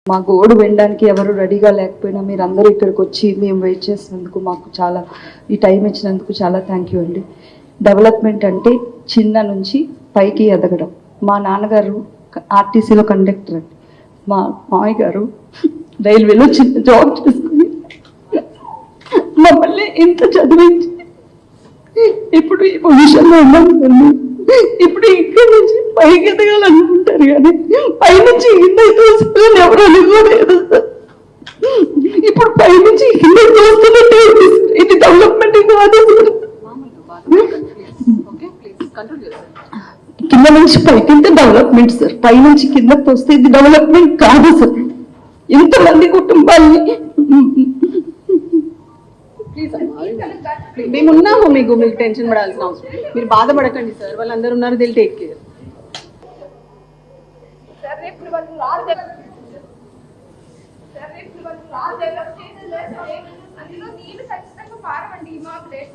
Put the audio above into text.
మా గోడు వినడానికి ఎవరు రెడీగా లేకపోయినా మీరు అందరూ ఇక్కడికి వచ్చి మేము వెయిట్ చేసినందుకు మాకు చాలా ఈ టైం ఇచ్చినందుకు చాలా థ్యాంక్ యూ అండి. డెవలప్మెంట్ అంటే చిన్న నుంచి పైకి ఎదగడం. మా నాన్నగారు ఆర్టీసీలో కండక్టర్ అండి, మా మామయ్య గారు రైల్వేలో చిన్న జాబ్ చేసుకుని మమ్మల్ని ఇంత చదివించి ఇప్పుడు ఈ పొజిషన్లో ఉన్నాం. ఇప్పుడు ఇక్కడ నుంచి పైకి ఎదగాలనుకుంటారు కానీ పైనుంచి కింద చూసుకొని ఎవరు అనుకోలేదు. ఇప్పుడు పైనుంచి కింద చూస్తున్నట్టే ఇది డెవలప్మెంట్ కాదు. కింద నుంచి పైకి డెవలప్మెంట్ సార్, పైనుంచి కిందకి వస్తే ఇది డెవలప్మెంట్ కాదు సార్. ఇంతమంది కుటుంబాన్ని మేమున్నాము, మీకు టెన్షన్ పడాల్సిన అవసరం, మీరు బాధపడకండి సార్, వాళ్ళందరూ ఉన్నారు, దిల్ టేక్ కేర్. అందులో నీళ్ళు ఖచ్చితంగా పారవండి. మా బ్లడ్